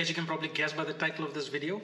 As you can probably guess by the title of this video,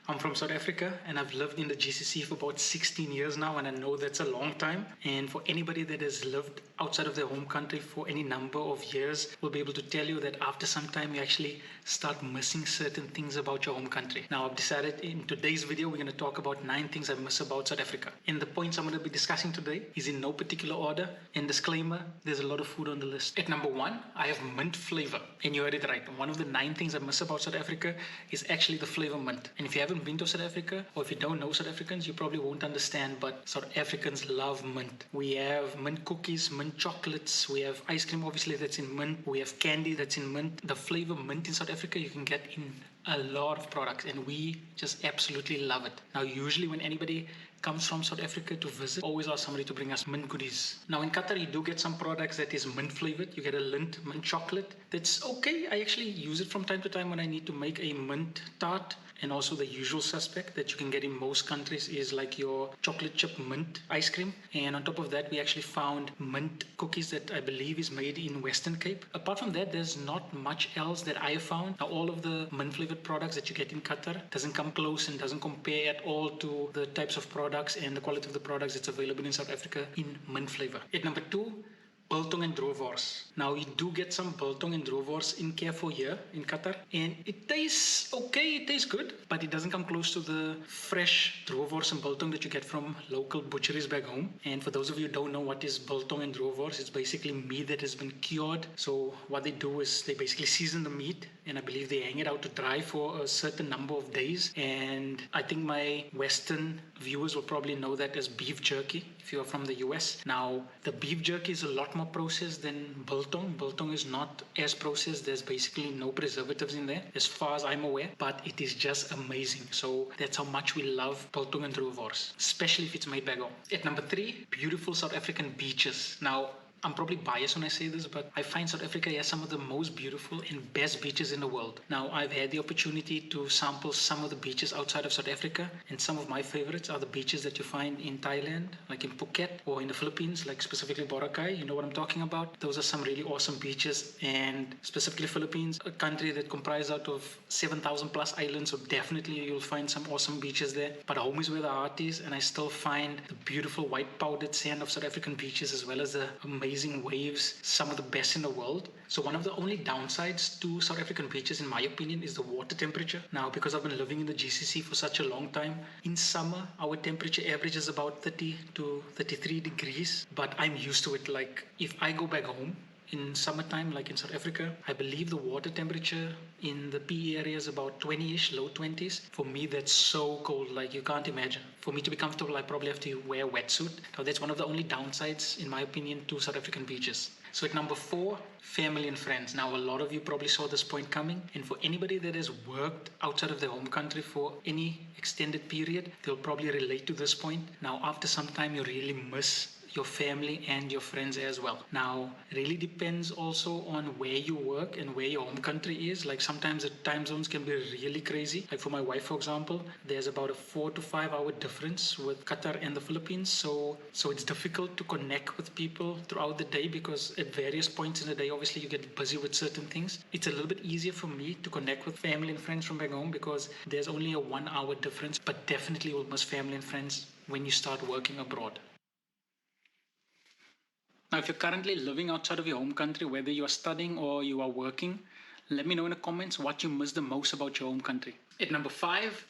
I'm from South Africa and I've lived in the GCC for about 16 years now, and I know that's a long time. And for anybody that has lived outside of their home country for any number of years will be able to tell you that after some time you actually start missing certain things about your home country. Now I've decided in today's video we're going to talk about 9 things I miss about South Africa. And the points I'm going to be discussing today is in no particular order. And disclaimer, there's a lot of food on the list. At number 1, I have mint flavor. And you heard it right. One of the 9 things I miss about South Africa is actually the flavor mint. And if you haven't been to South Africa, or if you don't know South Africans, you probably won't understand, but South Africans love mint. We have mint cookies, mint chocolates, we have ice cream obviously that's in mint, we have candy that's in mint. The flavor mint in South Africa you can get in a lot of products, and we just absolutely love it. Now usually when anybody comes from South Africa to visit, always ask somebody to bring us mint goodies. Now in Qatar you do get some products that is mint flavored. You get a mint chocolate that's okay. I actually use it from time to time when I need to make a mint tart. And also the usual suspect that you can get in most countries is like your chocolate chip mint ice cream. And on top of that, we actually found mint cookies that I believe is made in Western Cape. Apart from that, there's not much else that I found. Now, all of the mint flavored products that you get in Qatar doesn't come close and doesn't compare at all to the types of products and the quality of the products that's available in South Africa in mint flavor. At number 2, biltong and droëwors. Now you do get some biltong and droëwors in Carrefour here in Qatar, and it tastes okay, it tastes good, but it doesn't come close to the fresh droëwors and biltong that you get from local butcheries back home. And for those of you who don't know what is biltong and droëwors, it's basically meat that has been cured. So what they do is they basically season the meat, and I believe they hang it out to dry for a certain number of days. And I think my Western viewers will probably know that as beef jerky if you are from the US. Now the beef jerky is a lot more processed than biltong. Biltong is not as processed. There's basically no preservatives in there as far as I'm aware, but it is just amazing. So that's how much we love biltong and droëwors, especially if it's made back home. At number 3, beautiful South African beaches. Now I'm probably biased when I say this, but I find South Africa has some of the most beautiful and best beaches in the world. Now, I've had the opportunity to sample some of the beaches outside of South Africa, and some of my favorites are the beaches that you find in Thailand, like in Phuket, or in the Philippines, like specifically Boracay. You know what I'm talking about? Those are some really awesome beaches, and specifically Philippines, a country that comprises out of 7,000 plus islands, so definitely you'll find some awesome beaches there. But home is where the heart is, and I still find the beautiful white powdered sand of South African beaches as well as the amazing waves, some of the best in the world. So one of the only downsides to South African beaches, in my opinion, is the water temperature. Now, because I've been living in the GCC for such a long time, in summer, our temperature average is about 30 to 33 degrees, but I'm used to it. Like, if I go back home, in summertime, like in South Africa, I believe the water temperature in the PE area is about 20-ish, low 20s. For me, that's so cold, like you can't imagine. For me to be comfortable, I probably have to wear a wetsuit. Now, that's one of the only downsides, in my opinion, to South African beaches. So at number 4, family and friends. Now, a lot of you probably saw this point coming. And for anybody that has worked outside of their home country for any extended period, they'll probably relate to this point. Now, after some time, you really miss your family and your friends as well. Now, it really depends also on where you work and where your home country is. Like sometimes the time zones can be really crazy. Like for my wife, for example, there's about a 4 to 5 hour difference with Qatar and the Philippines. So it's difficult to connect with people throughout the day because at various points in the day, obviously you get busy with certain things. It's a little bit easier for me to connect with family and friends from back home because there's only a 1 hour difference, but definitely you'll miss family and friends when you start working abroad. Now, if you're currently living outside of your home country, whether you are studying or you are working, let me know in the comments what you miss the most about your home country. At number 5,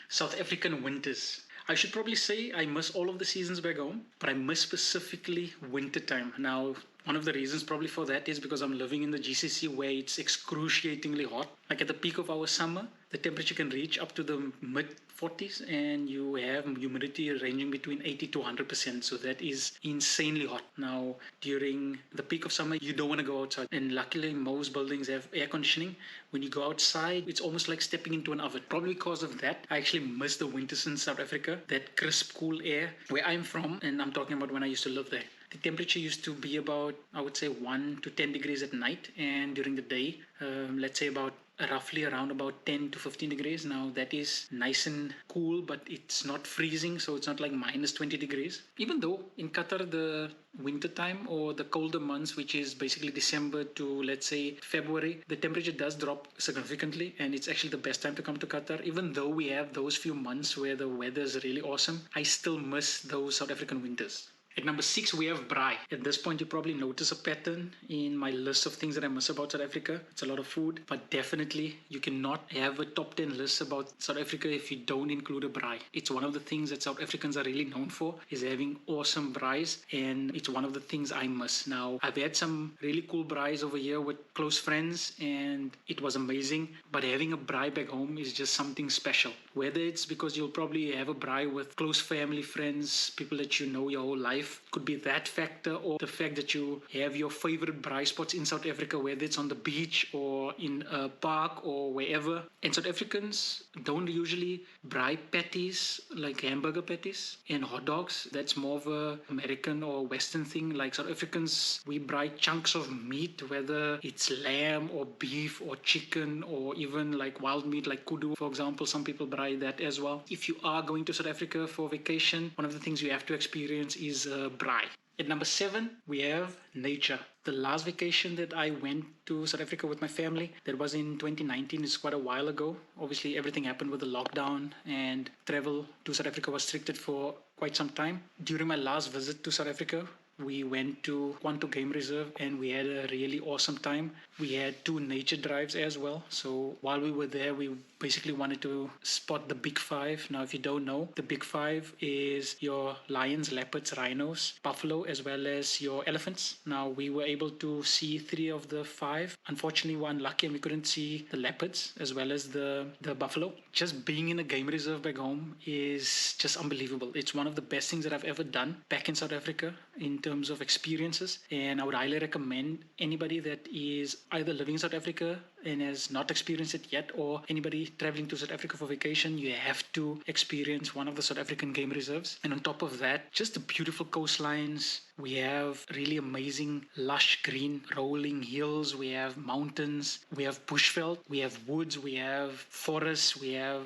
South African winters. I should probably say I miss all of the seasons back home, but I miss specifically winter time. Now, one of the reasons probably for that is because I'm living in the GCC where it's excruciatingly hot. Like at the peak of our summer, the temperature can reach up to the mid 40s and you have humidity ranging between 80 to 100%. So that is insanely hot. Now, during the peak of summer, you don't want to go outside. And luckily, most buildings have air conditioning. When you go outside, it's almost like stepping into an oven. Probably because of that, I actually miss the winters in South Africa, that crisp, cool air. Where I'm from, and I'm talking about when I used to live there, the temperature used to be about, I would say, 1 to 10 degrees at night, and during the day, let's say about roughly around about 10 to 15 degrees. Now that is nice and cool, but it's not freezing, so it's not like minus 20 degrees. Even though in Qatar, the winter time or the colder months, which is basically December to let's say February, the temperature does drop significantly, and it's actually the best time to come to Qatar. Even though we have those few months where the weather is really awesome, I still miss those South African winters. At number 6, we have braai. At this point, you probably notice a pattern in my list of things that I miss about South Africa. It's a lot of food, but definitely you cannot have a top 10 list about South Africa if you don't include a braai. It's one of the things that South Africans are really known for, is having awesome braais, and it's one of the things I miss. Now, I've had some really cool braais over here with close friends, and it was amazing, but having a braai back home is just something special. Whether it's because you'll probably have a braai with close family, friends, people that you know your whole life, could be that factor, or the fact that you have your favorite braai spots in South Africa, whether it's on the beach or in a park or wherever. And South Africans don't usually braai patties, like hamburger patties and hot dogs. That's more of a American or Western thing. Like South Africans, we braai chunks of meat, whether it's lamb or beef or chicken or even like wild meat like kudu, for example. Some people braai that as well. If you are going to South Africa for vacation, one of the things you have to experience is braai. At number 7, we have nature. The last vacation that I went to South Africa with my family, that was in 2019. It's quite a while ago. Obviously, everything happened with the lockdown, and travel to South Africa was restricted for quite some time. During my last visit to South Africa, we went to Quanto Game Reserve and we had a really awesome time. We had 2 nature drives as well. So while we were there, we basically wanted to spot the big 5. Now, if you don't know, the big 5 is your lions, leopards, rhinos, buffalo, as well as your elephants. Now, we were able to see 3 of the 5. Unfortunately, we were unlucky and we couldn't see the leopards as well as the buffalo. Just being in a game reserve back home is just unbelievable. It's one of the best things that I've ever done back in South Africa in terms of experiences, and I would highly recommend anybody that is either living in South Africa and has not experienced it yet, or anybody traveling to South Africa for vacation, you have to experience one of the South African game reserves. And on top of that, just the beautiful coastlines. We have really amazing lush green rolling hills. We have mountains, we have bushveld, we have woods, we have forests, we have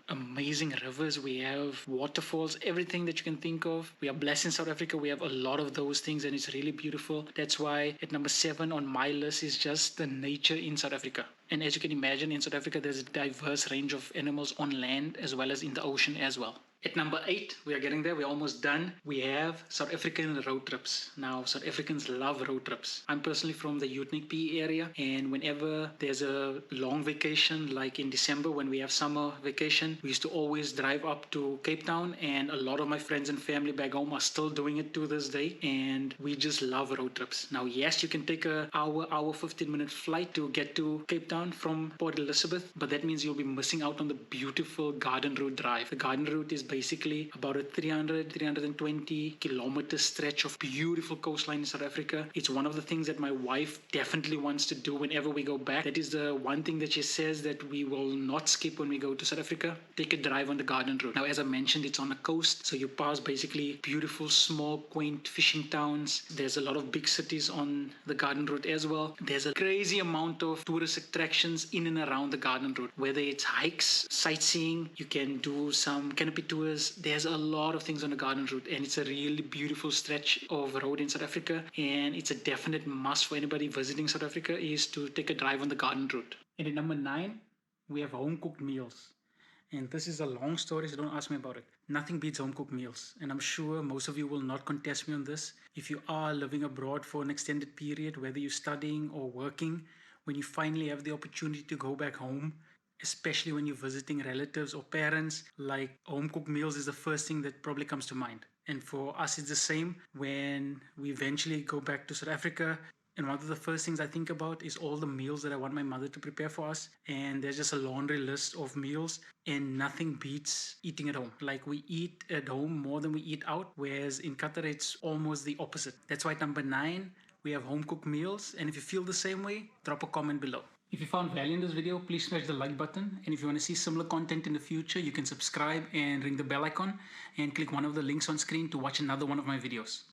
amazing rivers, we have waterfalls, everything that you can think of. We are blessed in South Africa. We have a lot of those things, and it's really beautiful. That's why at number 7 on my list is just the nature in South Africa. And as you can imagine, in South Africa, there's a diverse range of animals on land as well as in the ocean as well. At number 8, we are getting there. We're almost done. We have South African road trips. Now, South Africans love road trips. I'm personally from the Utnik PE area, and whenever there's a long vacation, like in December when we have summer vacation, we used to always drive up to Cape Town, and a lot of my friends and family back home are still doing it to this day, and we just love road trips. Now, yes, you can take an hour, 15-minute flight to get to Cape Town from Port Elizabeth, but that means you'll be missing out on the beautiful Garden Route drive. The Garden Route is basically about a 320 kilometer stretch of beautiful coastline in South Africa. It's one of the things that my wife definitely wants to do whenever we go back. That is the one thing that she says that we will not skip when we go to South Africa. Take a drive on the Garden Route. Now, as I mentioned, it's on the coast, so you pass basically beautiful, small, quaint fishing towns. There's a lot of big cities on the Garden Route as well. There's a crazy amount of tourist attractions in and around the Garden Route, whether it's hikes, sightseeing, you can do some canopy tours. There's a lot of things on the Garden Route, and it's a really beautiful stretch of road in South Africa, and it's a definite must for anybody visiting South Africa is to take a drive on the Garden Route. And at number 9, we have home-cooked meals. And this is a long story, so don't ask me about it. Nothing beats home-cooked meals, and I'm sure most of you will not contest me on this. If you are living abroad for an extended period, whether you're studying or working, when you finally have the opportunity to go back home, especially when you're visiting relatives or parents, like home-cooked meals is the first thing that probably comes to mind. And for us, it's the same when we eventually go back to South Africa. And one of the first things I think about is all the meals that I want my mother to prepare for us. And there's just a laundry list of meals, and nothing beats eating at home. Like, we eat at home more than we eat out, whereas in Qatar, it's almost the opposite. That's why at number 9, we have home-cooked meals. And if you feel the same way, drop a comment below. If you found value in this video, please smash the like button. And if you want to see similar content in the future, you can subscribe and ring the bell icon and click one of the links on screen to watch another one of my videos.